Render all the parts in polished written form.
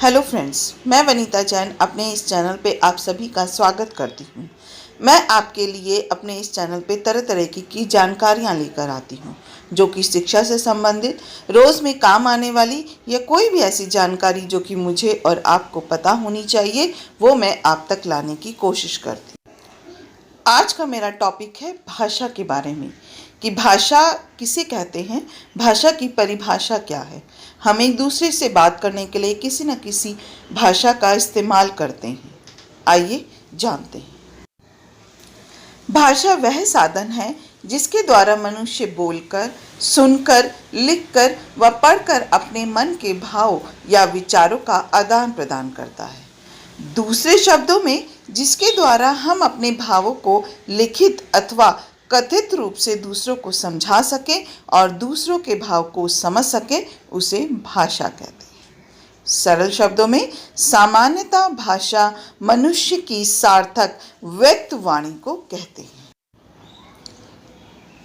Hello friends, मैं वनीता जैन अपने इस चैनल पे आप सभी का स्वागत करती हूँ। मैं आपके लिए अपने इस चैनल पे तरह तरह की जानकारियाँ लेकर आती हूँ जो कि शिक्षा से संबंधित, रोज़ में काम आने वाली या कोई भी ऐसी जानकारी जो कि मुझे और आपको पता होनी चाहिए, वो मैं आप तक लाने की कोशिश करती हूँ। आज का मेरा टॉपिक है भाषा के बारे में कि भाषा किसे कहते हैं, भाषा की परिभाषा क्या है। हम एक दूसरे से बात करने के लिए किसी न किसी भाषा का इस्तेमाल करते हैं। आइए जानते हैं। भाषा वह साधन है जिसके द्वारा मनुष्य बोलकर, सुनकर, लिखकर व पढ़कर अपने मन के भाव या विचारों का आदान प्रदान करता है। दूसरे शब्दों में, जिसके द्वारा हम अपने भावों को लिखित अथवा कथित रूप से दूसरों को समझा सकें और दूसरों के भाव को समझ सकें, उसे भाषा कहते हैं। सरल शब्दों में, सामान्यतः भाषा मनुष्य की सार्थक व्यक्त वाणी को कहते हैं।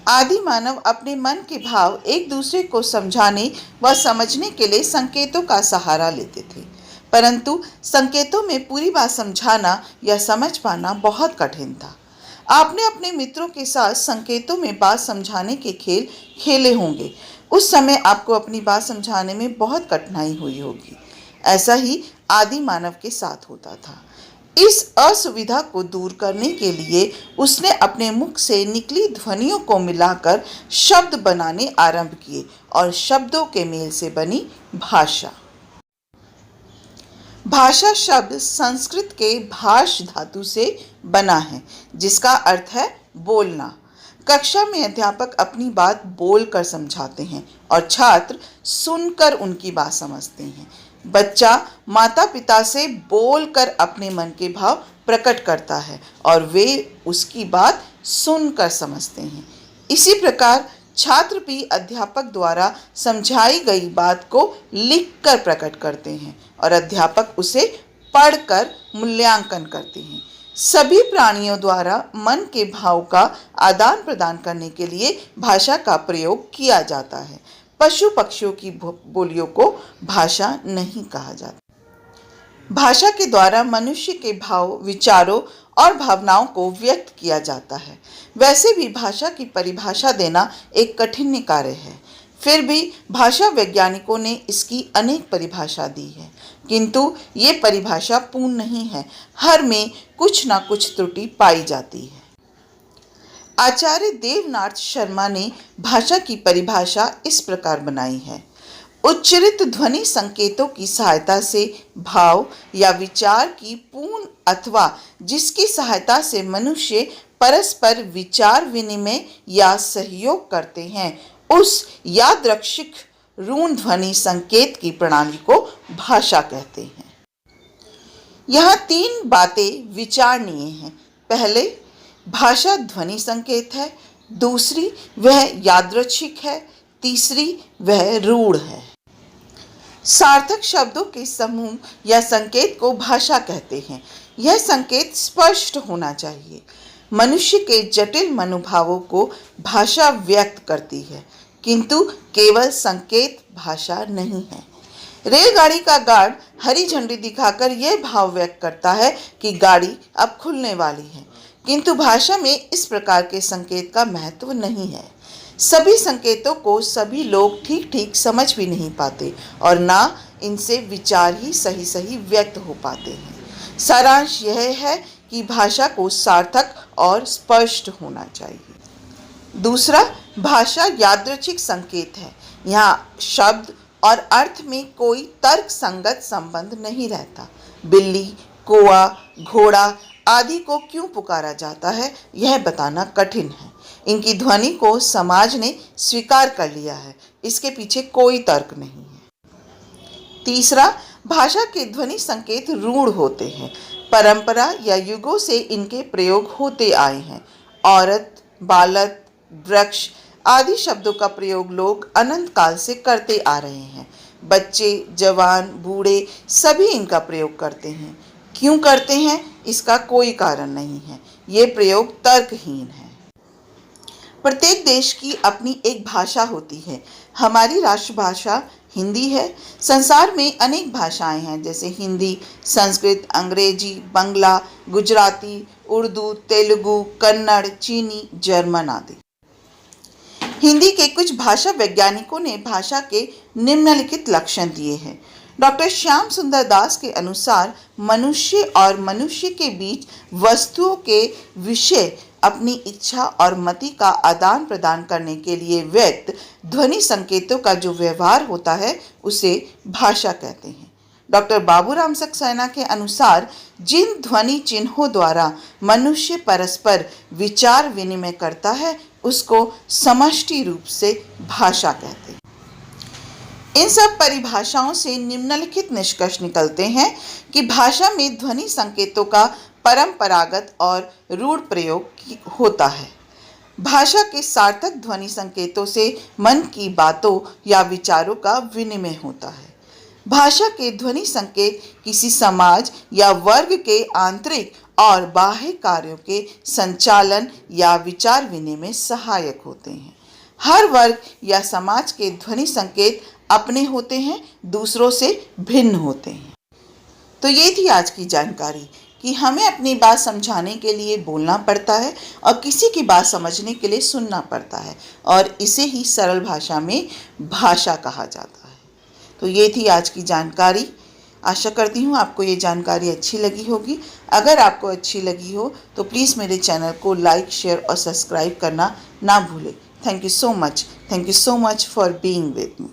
आदि मानव अपने मन के भाव एक दूसरे को समझाने व समझने के लिए संकेतों का सहारा लेते थे, परंतु संकेतों में पूरी बात समझाना या समझ पाना बहुत कठिन था। आपने अपने मित्रों के साथ संकेतों में बात समझाने के खेल खेले होंगे। उस समय आपको अपनी बात समझाने में बहुत कठिनाई हुई होगी। ऐसा ही आदि मानव के साथ होता था। इस असुविधा को दूर करने के लिए उसने अपने मुख से निकली ध्वनियों को मिलाकर शब्द बनाने आरंभ किए और शब्दों के मेल से बनी भाषा। भाषा शब्द संस्कृत के भाष धातु से बना है, जिसका अर्थ है बोलना। कक्षा में अध्यापक अपनी बात बोलकर समझाते हैं और छात्र सुनकर उनकी बात समझते हैं। बच्चा माता पिता से बोलकर अपने मन के भाव प्रकट करता है और वे उसकी बात सुनकर समझते हैं। इसी प्रकार छात्र भी अध्यापक द्वारा समझाई गई बात को लिखकर प्रकट करते हैं और अध्यापक उसे पढ़कर मूल्यांकन करते हैं। सभी प्राणियों द्वारा मन के भाव का आदान प्रदान करने के लिए भाषा का प्रयोग किया जाता है। पशु पक्षियों की बोलियों को भाषा नहीं कहा जाता। भाषा के द्वारा मनुष्य के भाव, विचारों और भावनाओं को व्यक्त किया जाता है। वैसे भी भाषा की परिभाषा देना एक कठिन कार्य है, फिर भी भाषा वैज्ञानिकों ने इसकी अनेक परिभाषा दी है, किंतु ये परिभाषा पूर्ण नहीं है। हर में कुछ ना कुछ त्रुटि पाई जाती है। आचार्य देवनाथ शर्मा ने भाषा की परिभाषा इस प्रकार बनाई है: उच्चरित ध्वनि संकेतों की सहायता से भाव या विचार की पूर्ण अथवा जिसकी सहायता से मनुष्य परस्पर विचार विनिमय या सहयोग करते हैं, उस यादृच्छिक ऋण ध्वनि संकेत की प्रणाली को भाषा कहते हैं। यहाँ तीन बातें विचारणीय हैं। पहले, भाषा ध्वनि संकेत है। दूसरी, वह यादृच्छिक है। तीसरी, वह रूढ़ है। सार्थक शब्दों के समूह या संकेत को भाषा कहते हैं। यह संकेत स्पष्ट होना चाहिए। मनुष्य के जटिल मनोभावों को भाषा व्यक्त करती है, किंतु केवल संकेत भाषा नहीं है। रेलगाड़ी का गार्ड हरी झंडी दिखाकर यह भाव व्यक्त करता है कि गाड़ी अब खुलने वाली है, किंतु भाषा में इस प्रकार के संकेत का महत्व नहीं है। सभी संकेतों को सभी लोग ठीक ठीक समझ भी नहीं पाते और ना इनसे विचार ही सही सही व्यक्त हो पाते हैं। सारांश यह है कि भाषा को सार्थक और स्पष्ट होना चाहिए। दूसरा, भाषा यादृच्छिक संकेत है। यहाँ शब्द और अर्थ में कोई तर्क संगत संबंध नहीं रहता। बिल्ली, कौआ, घोड़ा आदि को क्यों पुकारा जाता है, यह बताना कठिन है। इनकी ध्वनि को समाज ने स्वीकार कर लिया है, इसके पीछे कोई तर्क नहीं है। तीसरा, भाषा के ध्वनि संकेत रूढ़ होते हैं। परंपरा या युगों से इनके प्रयोग होते आए हैं। औरत, बालक, वृक्ष आदि शब्दों का प्रयोग लोग अनंत काल से करते आ रहे हैं। बच्चे, जवान, बूढ़े सभी इनका प्रयोग करते हैं। क्यों करते हैं, इसका कोई कारण नहीं है। ये प्रयोग तर्कहीन है। प्रत्येक देश की अपनी एक भाषा होती है। हमारी राष्ट्रभाषा हिंदी है। संसार में अनेक भाषाएं हैं, जैसे हिंदी, संस्कृत, अंग्रेजी, बंगला, गुजराती, उर्दू, तेलुगु, कन्नड़, चीनी, जर्मन आदि। हिंदी के कुछ भाषा वैज्ञानिकों ने भाषा के निम्नलिखित लक्षण दिए हैं। डॉक्टर श्याम सुंदर दास के अनुसार मनुष्य और मनुष्य के बीच वस्तुओं के विषय अपनी इच्छा और मति का आदान प्रदान करने के लिए व्यक्त ध्वनि संकेतों का जो व्यवहार होता है उसे भाषा कहते हैं। डॉक्टर बाबूराम सक्सेना के अनुसार जिन ध्वनि चिन्हों द्वारा मनुष्य परस्पर विचार विनिमय करता है उसको समष्टि रूप से भाषा कहते हैं। इन सब परिभाषाओं से निम्नलिखित निष्कर्ष निकलते हैं कि भाषा में ध्वनि संकेतों का परंपरागत और रूढ़ प्रयोग होता है। भाषा के सार्थक ध्वनि संकेतों से मन की बातों या विचारों का विनिमय होता है। भाषा के ध्वनि संकेत किसी समाज या वर्ग के आंतरिक और बाह्य कार्यों के संचालन या विचार विनिमय में सहायक होते हैं। हर वर्ग या समाज के ध्वनि संकेत अपने होते हैं, दूसरों से भिन्न होते हैं। तो ये थी आज की जानकारी कि हमें अपनी बात समझाने के लिए बोलना पड़ता है और किसी की बात समझने के लिए सुनना पड़ता है, और इसे ही सरल भाषा में भाषा कहा जाता है। तो ये थी आज की जानकारी। आशा करती हूँ आपको ये जानकारी अच्छी लगी होगी। अगर आपको अच्छी लगी हो तो प्लीज़ मेरे चैनल को लाइक, शेयर और सब्सक्राइब करना ना भूलें। Thank you so much for being with me.